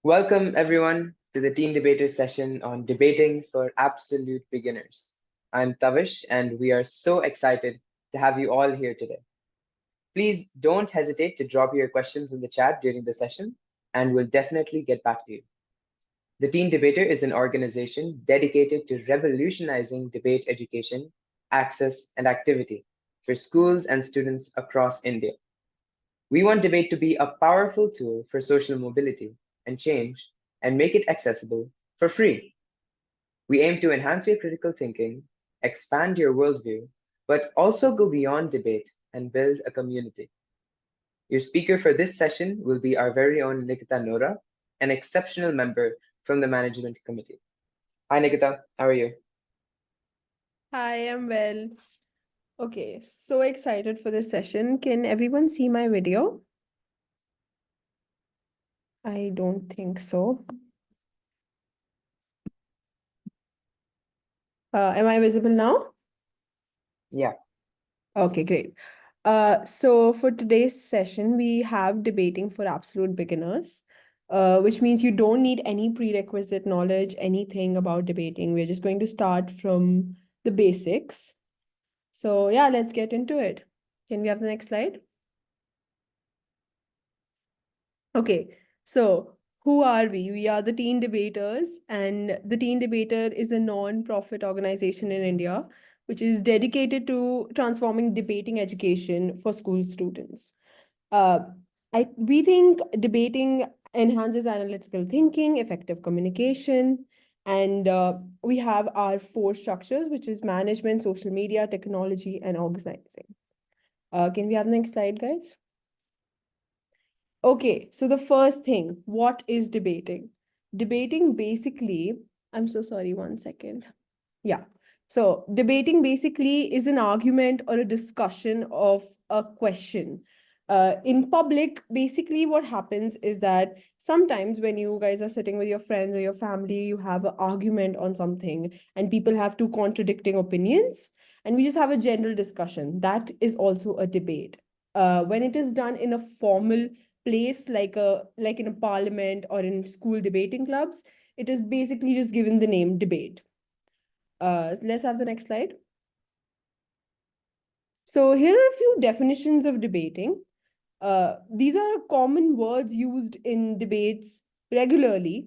Welcome, everyone, to the Teen Debater session on debating for absolute beginners. I'm Tavish, and we are so excited to have you all here today. Please don't hesitate to drop your questions in the chat during the session, and we'll definitely get back to you. The Teen Debater is an organization dedicated to revolutionizing debate education, access, and activity for schools and students across India. We want debate to be a powerful tool for social mobility and change and make it accessible for free. We aim to enhance your critical thinking, expand your worldview, but also go beyond debate and build a community. Your speaker for this session will be our very own Nikita Nora, an exceptional member from the management committee. Hi, Nikita. How are you? Hi, I'm well. Okay, so excited for this session. Can everyone see my video? I don't think so. Am I visible now? Yeah. Okay, great. So for today's session, we have debating for absolute beginners, which means you don't need any prerequisite knowledge, anything about debating. We're just going to start from the basics. So yeah, let's get into it. Can we have the next slide? Okay, so who are we? We are the Teen Debaters, and the Teen Debater is a non-profit organization in India which is dedicated to transforming debating education for school students. Uh, we think debating enhances analytical thinking, effective communication, and we have our four structures, which is management, social media, technology, and organizing. Can we have the next slide, guys? Okay, so the first thing, what is debating? Debating basically, I'm so sorry, one second. Yeah. So debating basically is an argument or a discussion of a question. In public, basically what happens is that sometimes when you guys are sitting with your friends or your family, you have an argument on something and people have two contradicting opinions, and we just have a general discussion. That is also a debate. When it is done in a formal place like in a parliament or in school debating clubs, it is basically just given the name debate. Let's have the next slide. So here are a few definitions of debating. These are common words used in debates regularly,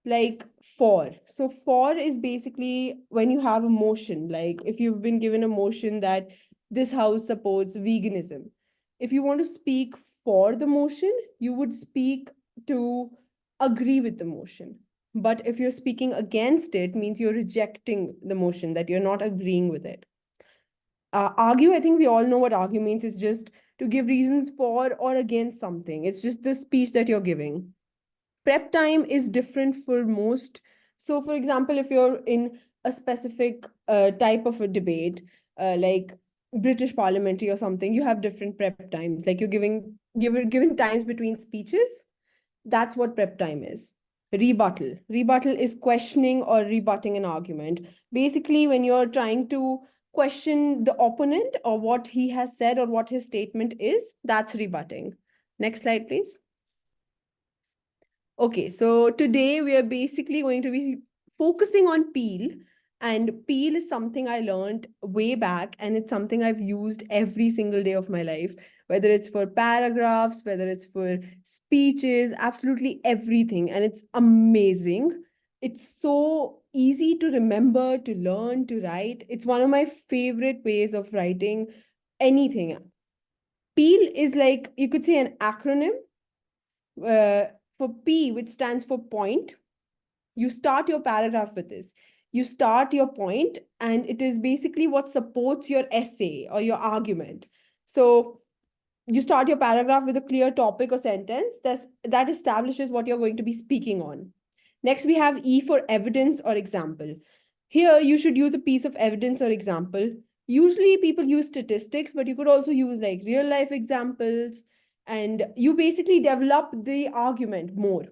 like for. So for is basically when you have a motion, like if you've been given a motion that this house supports veganism. If you want to speak for the motion, you would speak to agree with the motion. But if you're speaking against it, means you're rejecting the motion, that you're not agreeing with it. Argue, I think we all know what argue means. It's just to give reasons for or against something. It's just the speech that you're giving. Prep time is different for most. So, for example, if you're in a specific type of a debate, like British parliamentary or something, you have different prep times. Like you're given times between speeches. That's what prep time is. Rebuttal. Rebuttal is questioning or rebutting an argument. Basically, when you're trying to question the opponent or what he has said or what his statement is, that's rebutting. Next slide, please. Okay, so today we are basically going to be focusing on peel. And peel is something I learned way back, and it's something I've used every single day of my life, whether it's for paragraphs, whether it's for speeches, absolutely everything. And it's amazing. It's so easy to remember, to learn, to write. It's one of my favorite ways of writing anything. Peel is like, you could say, an acronym uh, for P, which stands for point. You start your paragraph with this. You start your point, and it is basically what supports your essay or your argument. So you start your paragraph with a clear topic or sentence that establishes what you're going to be speaking on. Next, we have E for evidence or example. Here, you should use a piece of evidence or example. Usually, people use statistics, but you could also use like real life examples, and you basically develop the argument more.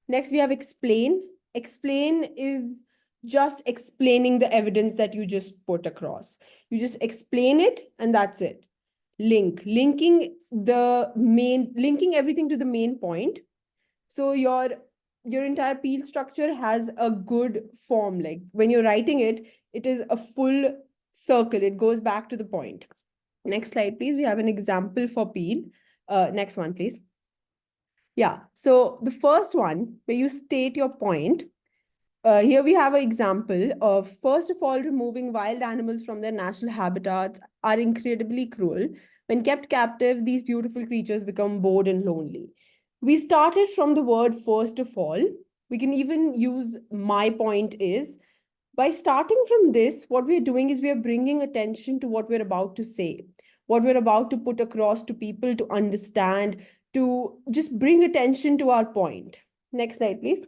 Next, we have explain. Explain is just explaining the evidence that you just put across. You just explain it, and that's it. Linking everything to the main point. So your entire peel structure has a good form. Like when you're writing it, it is a full circle. It goes back to the point. Next slide, please. We have an example for peel. Next one, please. Yeah. So the first one, where you state your point, here we have an example of, first of all, removing wild animals from their natural habitats are incredibly cruel. When kept captive, these beautiful creatures become bored and lonely. We started from the word first of all. We can even use my point is. By starting from this, what we're doing is we are bringing attention to what we're about to say, what we're about to put across to people to understand, to just bring attention to our point. Next slide, please.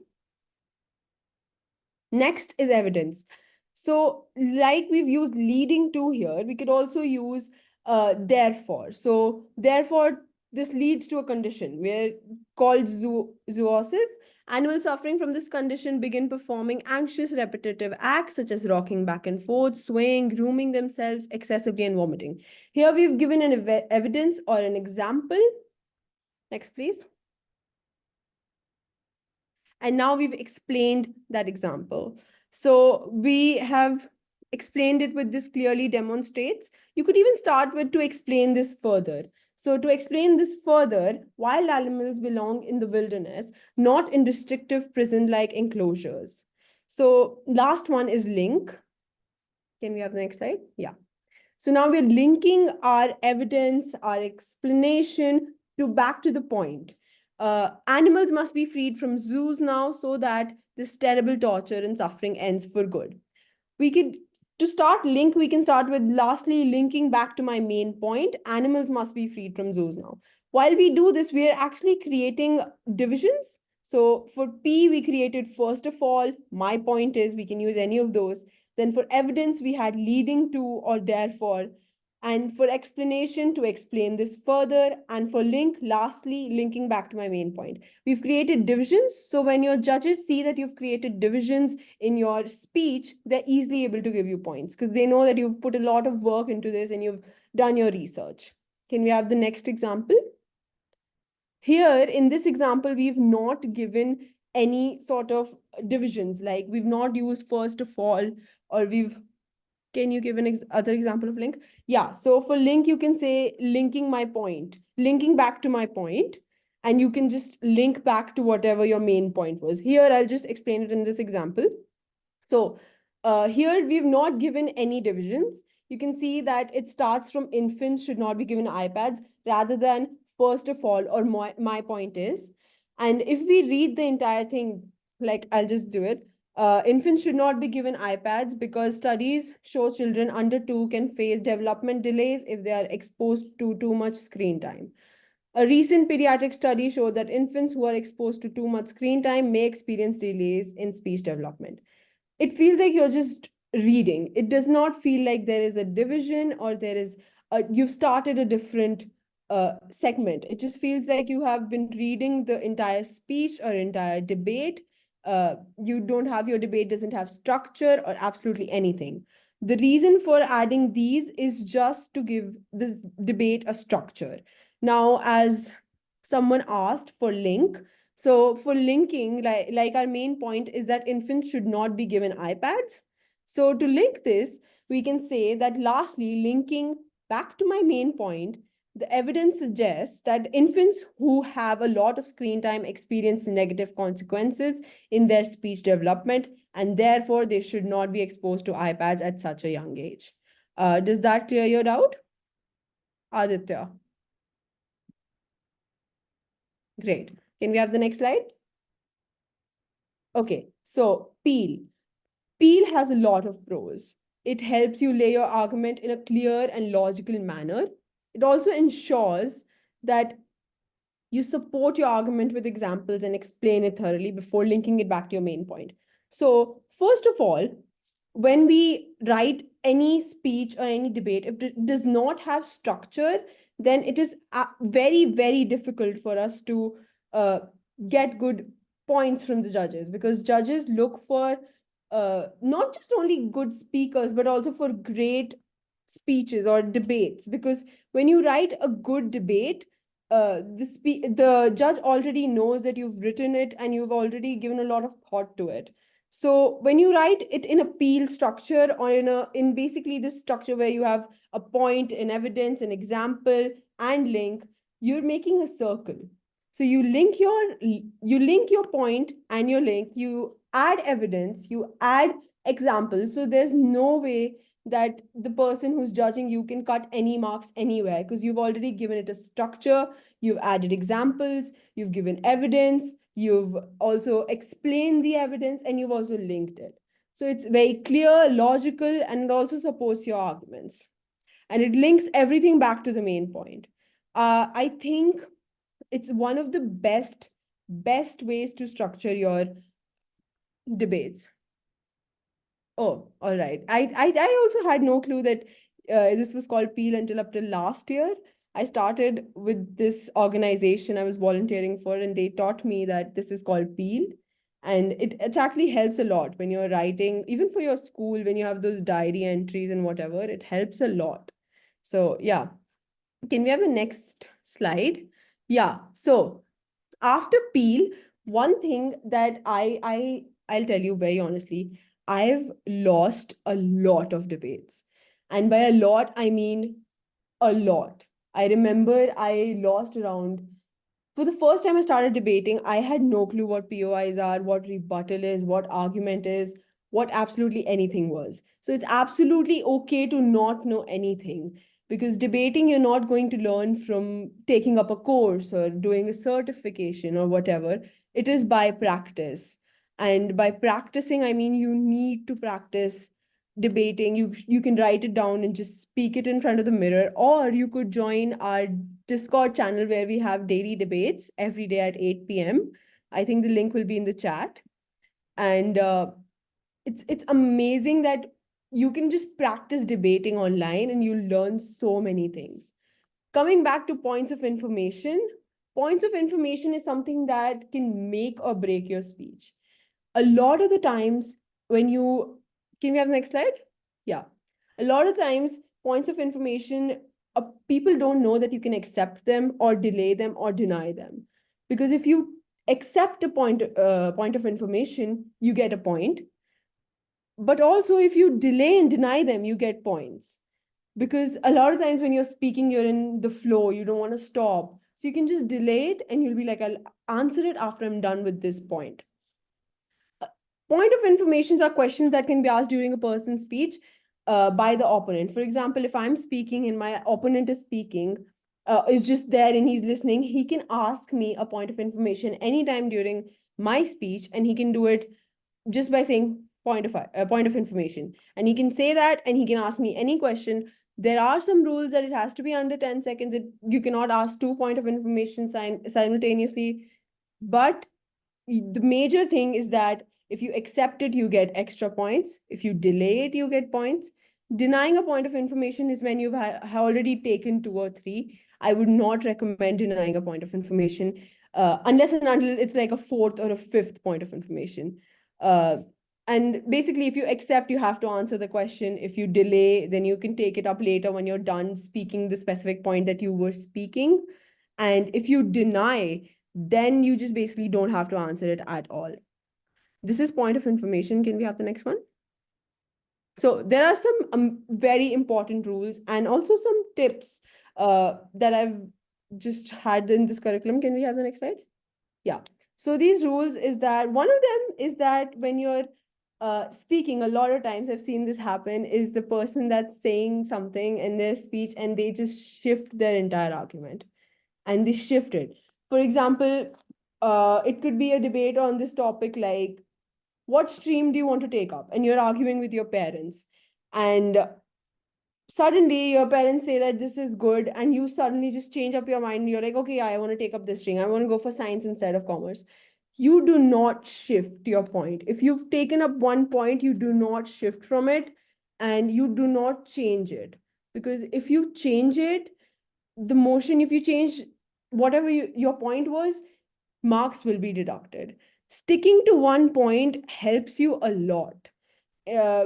Next is evidence. So, like we've used leading to here, we could also use therefore. So, therefore, this leads to a condition where called zoosis. Animals suffering from this condition begin performing anxious, repetitive acts such as rocking back and forth, swaying, grooming themselves excessively, and vomiting. Here we've given an evidence or an example. Next, please. And now we've explained that example. So we have explained it with this clearly demonstrates. You could even start with to explain this further. So to explain this further, wild animals belong in the wilderness, not in restrictive prison-like enclosures. So last one is link. Can we have the next slide? Yeah. So now we're linking our evidence, our explanation to back to the point. Animals must be freed from zoos now so that this terrible torture and suffering ends for good. We could, to start link, we can start with lastly linking back to my main point. Animals must be freed from zoos now. While we do this, we are actually creating divisions. So for P, we created first of all, my point is, we can use any of those. Then for evidence, we had leading to or therefore. And for explanation, to explain this further. And for link, lastly, linking back to my main point. We've created divisions. So when your judges see that you've created divisions in your speech, they're easily able to give you points because they know that you've put a lot of work into this and you've done your research. Can we have the next example? Here, in this example, we've not given any sort of divisions. Like we've not used first of all, or we've, can you give an other example of link? Yeah, so for link, you can say linking my point, linking back to my point, and you can just link back to whatever your main point was. Here, I'll just explain it in this example. So here, we've not given any divisions. You can see that it starts from infants should not be given iPads rather than first of all, or my point is. And if we read the entire thing, like I'll just do it. Infants should not be given iPads because studies show children under 2 can face development delays if they are exposed to too much screen time. A recent pediatric study showed that infants who are exposed to too much screen time may experience delays in speech development. It feels like you're just reading. It does not feel like there is a division or you've started a different segment. It just feels like you have been reading the entire speech or entire debate. You don't have, your debate doesn't have structure or absolutely anything. The reason for adding these is just to give this debate a structure. Now, as someone asked for link, so for linking, like our main point is that infants should not be given iPads. So to link this, we can say that lastly, linking back to my main point, the evidence suggests that infants who have a lot of screen time experience negative consequences in their speech development, and therefore they should not be exposed to iPads at such a young age. Does that clear your doubt? Aditya. Great. Can we have the next slide? Okay, so peel. Peel has a lot of pros. It helps you lay your argument in a clear and logical manner. It also ensures that you support your argument with examples and explain it thoroughly before linking it back to your main point. So, first of all, when we write any speech or any debate, if it does not have structure, then it is very, very difficult for us to uh, get good points from the judges, because judges look for not just only good speakers, but also for great speeches or debates. Because when you write a good debate, the judge already knows that you've written it and you've already given a lot of thought to it. So when you write it in a peel structure, or in basically this structure where you have a point, an evidence, an example, and link, you're making a circle. So you link your point and your link, you add evidence, you add examples. So there's no way that the person who's judging you can cut any marks anywhere, because you've already given it a structure, you've added examples, you've given evidence, you've also explained the evidence, and you've also linked it. So it's very clear, logical, and it also supports your arguments. And it links everything back to the main point. I think it's one of the best ways to structure your debates. Oh, all right. I also had no clue that this was called Peel until up till last year. I started with this organization I was volunteering for, and they taught me that this is called Peel. And it actually helps a lot when you're writing, even for your school, when you have those diary entries and whatever, it helps a lot. So, yeah. Can we have the next slide? Yeah. So, after Peel, one thing that I'll tell you very honestly, I've lost a lot of debates. And by a lot, I mean a lot. I remember I lost around, for the first time I started debating, I had no clue what POIs are, what rebuttal is, what argument is, what absolutely anything was. So it's absolutely okay to not know anything, because debating, you're not going to learn from taking up a course or doing a certification or whatever. It is by practice. And by practicing, I mean you need to practice debating. You can write it down and just speak it in front of the mirror, or you could join our Discord channel where we have daily debates every day at 8 p.m. I think the link will be in the chat. And it's amazing that you can just practice debating online and you learn so many things. Coming back to points of information is something that can make or break your speech. A lot of the times, when you can we have the next slide? Yeah. A lot of times, points of information, people don't know that you can accept them or delay them or deny them. Because if you accept a point of information, you get a point. But also, if you delay and deny them, you get points. Because a lot of times when you're speaking, you're in the flow, you don't want to stop. So you can just delay it and you'll be like, I'll answer it after I'm done with this point. Point of informations are questions that can be asked during a person's speech by the opponent. For example, if I'm speaking and my opponent is speaking, is just there and he's listening, he can ask me a point of information anytime during my speech, and he can do it just by saying point of information. And he can say that, and he can ask me any question. There are some rules that it has to be under 10 seconds. You cannot ask two point of information simultaneously. But the major thing is that if you accept it, you get extra points. If you delay it, you get points. Denying a point of information is when you've already taken two or three. I would not recommend denying a point of information unless and until it's like a fourth or a fifth point of information. Uh, and basically, if you accept, you have to answer the question. If you delay, then you can take it up later when you're done speaking the specific point that you were speaking. And if you deny, then you just basically don't have to answer it at all. This is point of information. Can we have the next one? So there are some very important rules and also some tips that I've just had in this curriculum. Can we have the next slide? Yeah. So these rules is that one of them is that when you're speaking, a lot of times I've seen this happen, is the person that's saying something in their speech and they just shift their entire argument and they shift it. For example, it could be a debate on this topic like, what stream do you want to take up? And you're arguing with your parents. And suddenly your parents say that this is good, and you suddenly just change up your mind. You're like, okay, I want to take up this stream. I want to go for science instead of commerce. You do not shift your point. If you've taken up one point, you do not shift from it and you do not change it. Because if you change it, if you change whatever your point was, marks will be deducted. Sticking to one point helps you a lot.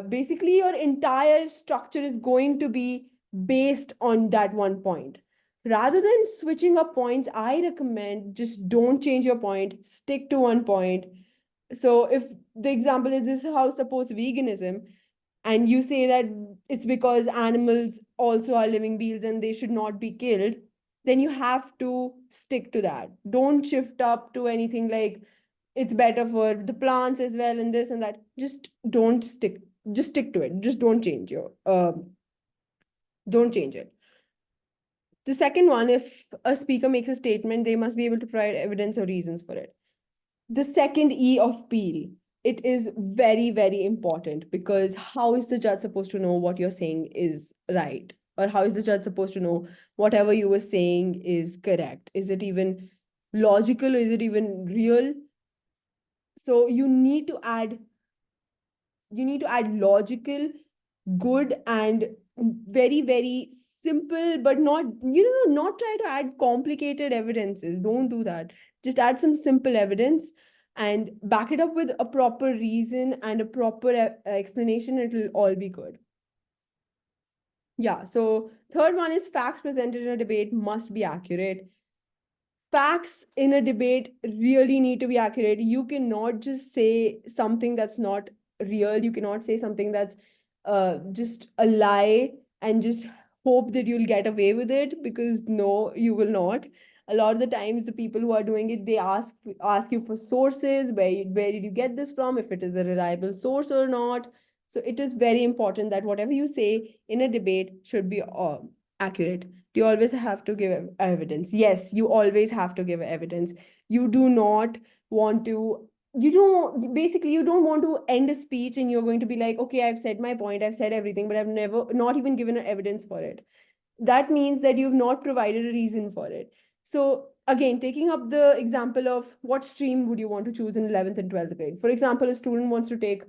Basically, your entire structure is going to be based on that one point. Rather than switching up points, I recommend just don't change your point, stick to one point. So if the example is this house supports veganism, and you say that it's because animals also are living beings and they should not be killed, then you have to stick to that. Don't shift up to anything like it's better for the plants as well and this and that. Just stick to it. Just don't change it. The second one, if a speaker makes a statement, they must be able to provide evidence or reasons for it. The second E of Peel, it is very, very important, because how is the judge supposed to know what you're saying is right? Or how is the judge supposed to know whatever you were saying is correct? Is it even logical, or is it even real? So you need to add logical, good, and very, very simple, but not, not try to add complicated evidences. Don't do that. Just add some simple evidence and back it up with a proper reason and a proper explanation. It'll all be good. Yeah. So third one is facts presented in a debate must be accurate. Facts in a debate really need to be accurate. You cannot just say something that's not real. You cannot say something that's just a lie and just hope that you'll get away with it, because no, you will not. A lot of the times, the people who are doing it, they ask you for sources. Where did you get this from? If it is a reliable source or not. So it is very important that whatever you say in a debate should be accurate. You always have to give evidence. Yes, you always have to give evidence. You do not want to, you don't want to end a speech and you're going to be like, okay, I've said my point, I've said everything, but I've never, not even given evidence for it. That means that you've not provided a reason for it. So again, taking up the example of what stream would you want to choose in 11th and 12th grade. For example, a student wants to take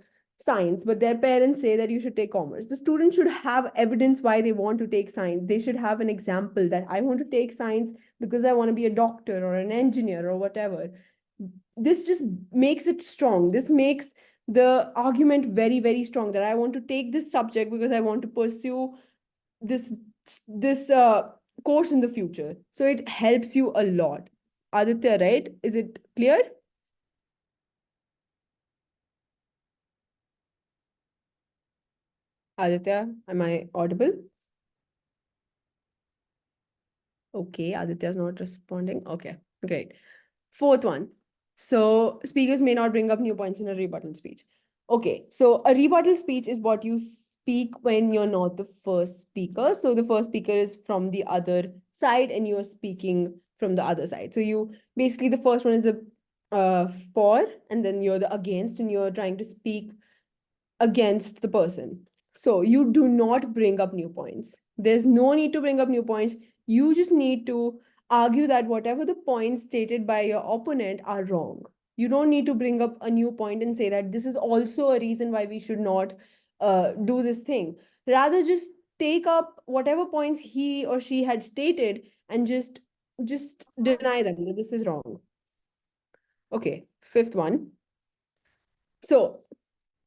science, but their parents say that you should take commerce. The student should have evidence why they want to take science. They should have an example that I want to take science because I want to be a doctor or an engineer or whatever. This just makes it strong. This makes the argument very, very strong, that I want to take this subject because I want to pursue this this course in the future. So it helps you a lot. Aditya, right? Is it clear? Aditya, am I audible? Okay, Aditya's not responding. Okay, great. Fourth one. So speakers may not bring up new points in a rebuttal speech. Okay, so a rebuttal speech is what you speak when you're not the first speaker. So the first speaker is from the other side and you're speaking from the other side. So you basically, the first one is a for, and then you're the against, and you're trying to speak against the person. So you do not bring up new points. There's no need to bring up new points. You just need to argue that whatever the points stated by your opponent are wrong. You don't need to bring up a new point and say that this is also a reason why we should not do this thing. Rather, just take up whatever points he or she had stated and just deny them that this is wrong. Okay, fifth one. So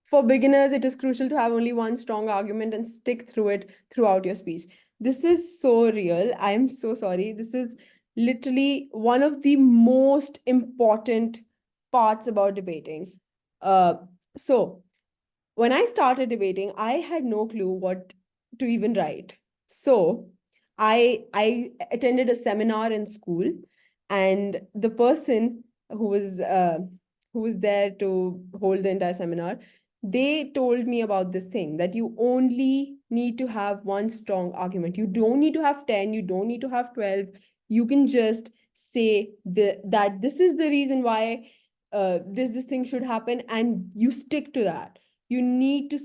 for beginners, it is crucial to have only one strong argument and stick through it throughout your speech. This is so real. I'm so sorry. This is literally one of the most important parts about debating. Uh, so when I started debating, I had no clue what to even write. So I attended a seminar in school, and the person who was there to hold the entire seminar, they told me about this thing, that you only need to have one strong argument. You don't need to have 10, you don't need to have 12. You can just say that this is the reason why this thing should happen, and you stick to that. You need to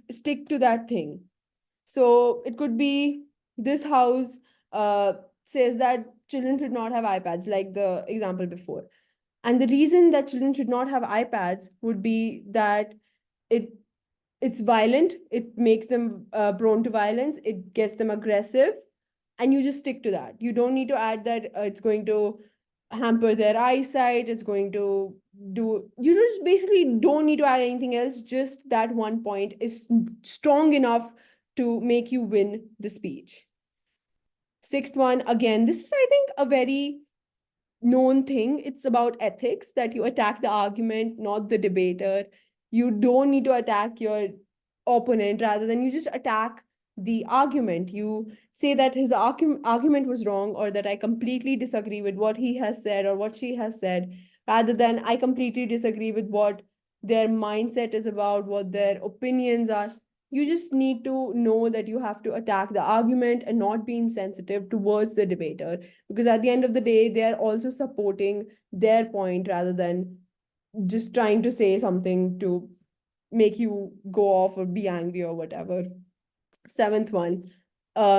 stick to that thing. So it could be, this house uh, says that children should not have iPads, like the example before. And the reason that children should not have iPads would be that it it's violent, it makes them prone to violence, it gets them aggressive, and you just stick to that. You don't need to add that it's going to hamper their eyesight, it's going to do, you just basically don't need to add anything else. Just that one point is strong enough to make you win the speech. Sixth one, again, this is, I think, a very known thing. It's about ethics, that you attack the argument, not the debater. You don't need to attack your opponent, rather than you just attack the argument. You say that his argument was wrong, or that I completely disagree with what he has said or what she has said, rather than I completely disagree with what their mindset is about, what their opinions are. You just need to know that you have to attack the argument and not be insensitive towards the debater, because at the end of the day they are also supporting their point, rather than just trying to say something to make you go off or be angry or whatever. Seventh one,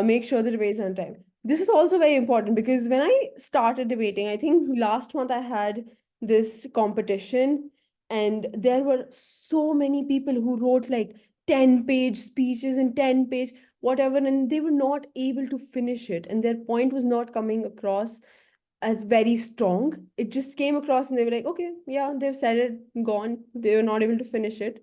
make sure the debate's on time. This is also very important, because when I started debating, I think last month I had this competition, and there were so many people who wrote like 10-page speeches and 10-page whatever, and they were not able to finish it, and their point was not coming across as very strong. It just came across and they were like, okay, yeah, they've said it, gone. They were not able to finish it.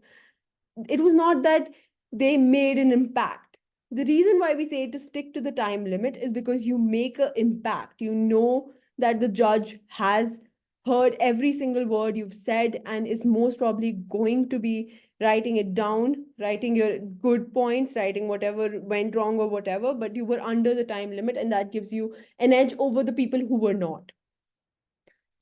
It was not that they made an impact. The reason why we say to stick to the time limit is because you make an impact. You know that the judge has heard every single word you've said and is most probably going to be writing it down, writing your good points, writing whatever went wrong or whatever, but you were under the time limit, and that gives you an edge over the people who were not.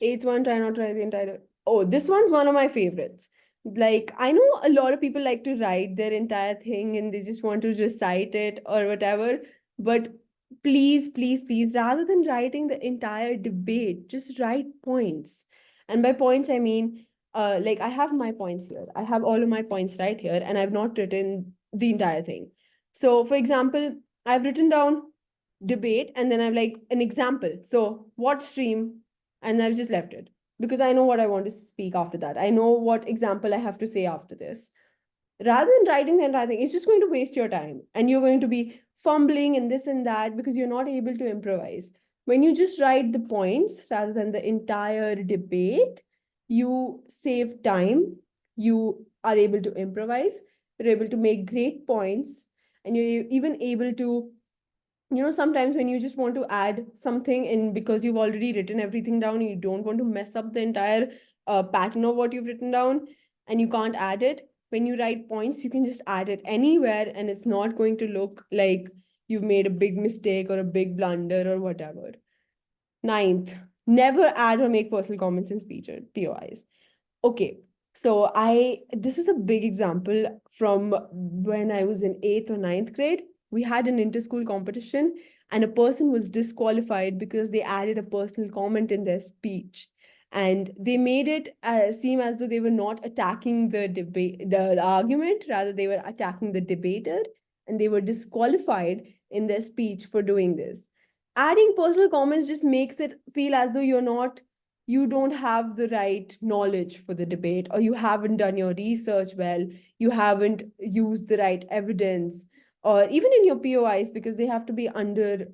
Eighth one, try not to write the entire. Oh, this one's one of my favorites. Like, I know a lot of people like to write their entire thing and they just want to recite it or whatever. But please, please, please, rather than writing the entire debate, just write points. And by points, I mean, like, I have my points here. I have all of my points right here, and I've not written the entire thing. So, for example, I've written down debate, and then I've like an example. So, what stream? And I've just left it, because I know what I want to speak after that. I know what example I have to say after this. Rather than writing the entire thing, it's just going to waste your time, and you're going to be fumbling and this and that because you're not able to improvise. When you just write the points rather than the entire debate, you save time, you are able to improvise, you're able to make great points, and you're even able to, sometimes when you just want to add something in, because you've already written everything down, you don't want to mess up the entire pattern of what you've written down, and you can't add it. When you write points, you can just add it anywhere, and it's not going to look like you've made a big mistake or a big blunder or whatever. Ninth, never add or make personal comments in speech or POIs. Okay, so this is a big example from when I was in eighth or ninth grade. We had an inter-school competition, and a person was disqualified because they added a personal comment in their speech. And they made it seem as though they were not attacking the debate, the argument, rather they were attacking the debater, and they were disqualified in their speech for doing this. Adding personal comments just makes it feel as though you don't have the right knowledge for the debate, or you haven't done your research well, you haven't used the right evidence, or even in your POIs, because they have to be under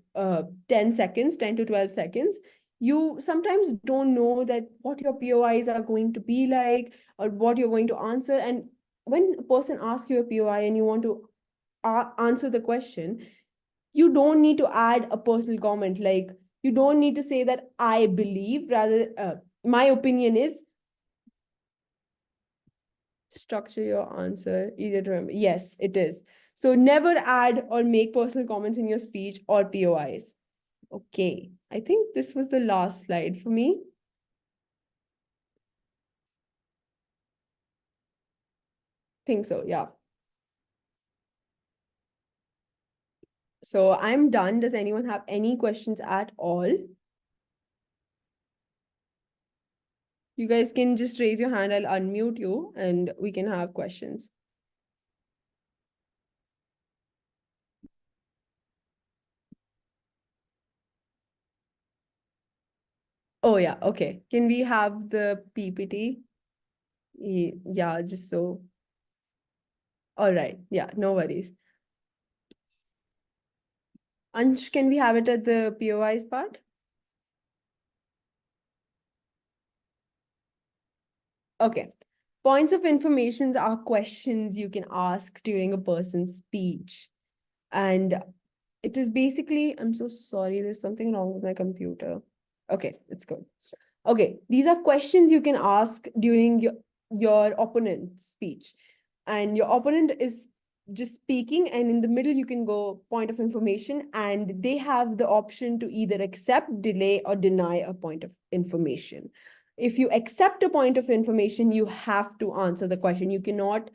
10 seconds, 10 to 12 seconds. You sometimes don't know that what your POIs are going to be like, or what you're going to answer. And when a person asks you a POI and you want to answer the question, you don't need to add a personal comment. Like, you don't need to say that I believe, rather my opinion is. Structure your answer easier to remember. Yes, it is. So never add or make personal comments in your speech or POIs. Okay, I think this was the last slide for me. Think so, yeah. So I'm done. Does anyone have any questions at all? You guys can just raise your hand. I'll unmute you and we can have questions. Oh, yeah. Okay. Can we have the PPT? Yeah, just so. All right. Yeah, no worries. Ansh, can we have it at the POIs part? Okay. Points of information are questions you can ask during a person's speech. And It is basically, I'm so sorry, there's something wrong with my computer. Okay, it's good. Okay, these are questions you can ask during your opponent's speech. And your opponent is just speaking, and in the middle, you can go point of information, and they have the option to either accept, delay, or deny a point of information. If you accept a point of information, you have to answer the question. You cannot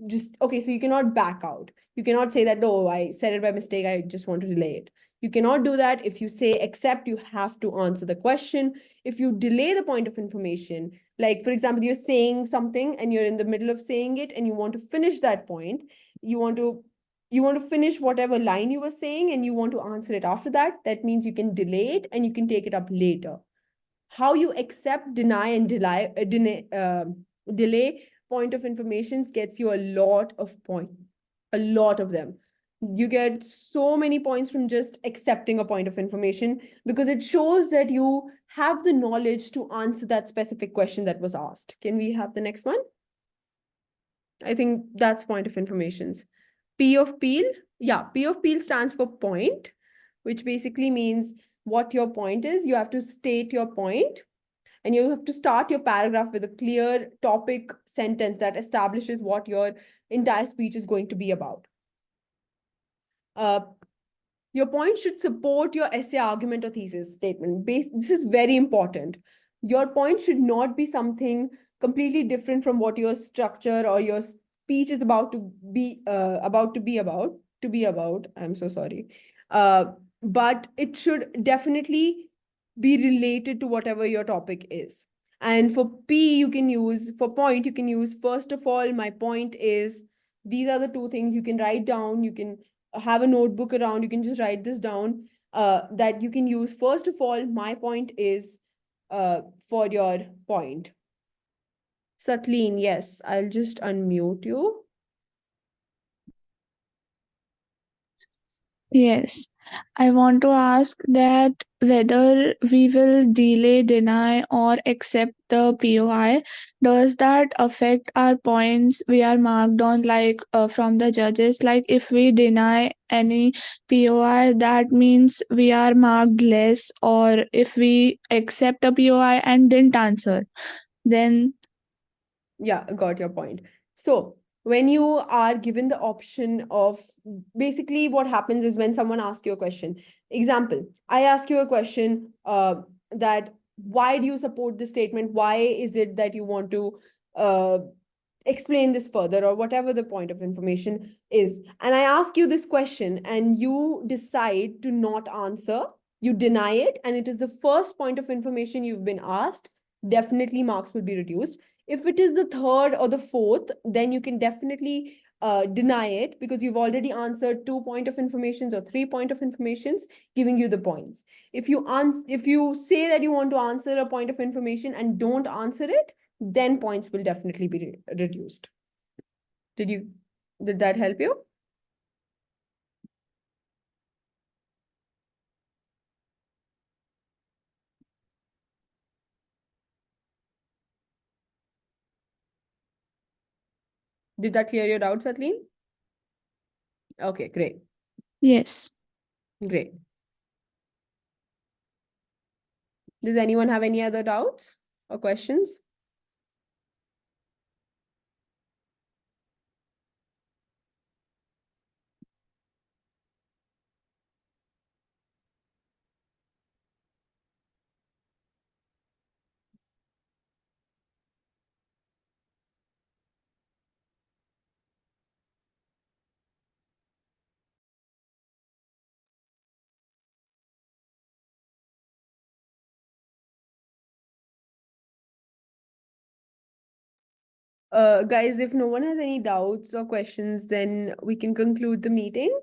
just, okay, so you cannot back out. You cannot say that, no, I said it by mistake, I just want to delay it. You cannot do that. If you say accept, you have to answer the question. If you delay the point of information, like for example, you're saying something and you're in the middle of saying it and you want to finish that point, you want to finish whatever line you were saying and you want to answer it after that, that means you can delay it and you can take it up later. How you accept, deny, and delay point of informations gets you a lot of points, a lot of them. You get so many points from just accepting a point of information because it shows that you have the knowledge to answer that specific question that was asked. Can we have the next one? I think that's point of informations. P of Peel. Yeah, P of Peel stands for point, which basically means what your point is. You have to state your point and you have to start your paragraph with a clear topic sentence that establishes what your entire speech is going to be about. Uh, your point should support your essay, argument, or thesis statement. This is very important. Your point should not be something completely different from what your structure or your speech is about to be about. I'm so sorry. But it should definitely be related to whatever your topic is. And for P, you can use, for point, you can use, first of all, my point is, these are the two things you can write down. You can have a notebook around, you can just write this down, that you can use. First of all, my point is, for your point. Satleen, yes, I'll just unmute you. Yes, I want to ask that whether we will delay, deny, or accept the POI, does that affect our points we are marked on, like from the judges? Like if we deny any POI, that means we are marked less, or if we accept a POI and didn't answer, then Yeah, got your point. So when you are given the option of, basically what happens is when someone asks you a question, example, I ask you a question, that why do you support this statement? Why is it that you want to uh, explain this further, or whatever the point of information is? And I ask you this question and you decide to not answer, you deny it, and it is the first point of information you've been asked, definitely marks will be reduced. If it is the third or the fourth, then you can definitely deny it because you've already answered 2 point of informations or 3 point of informations, giving you the points. If you say that you want to answer a point of information and don't answer it, then points will definitely be reduced. Did that help you? Did that clear your doubts, Atleen? Okay, great. yes. Great. Does anyone have any other doubts or questions? Guys, if no one has any doubts or questions, then we can conclude the meeting.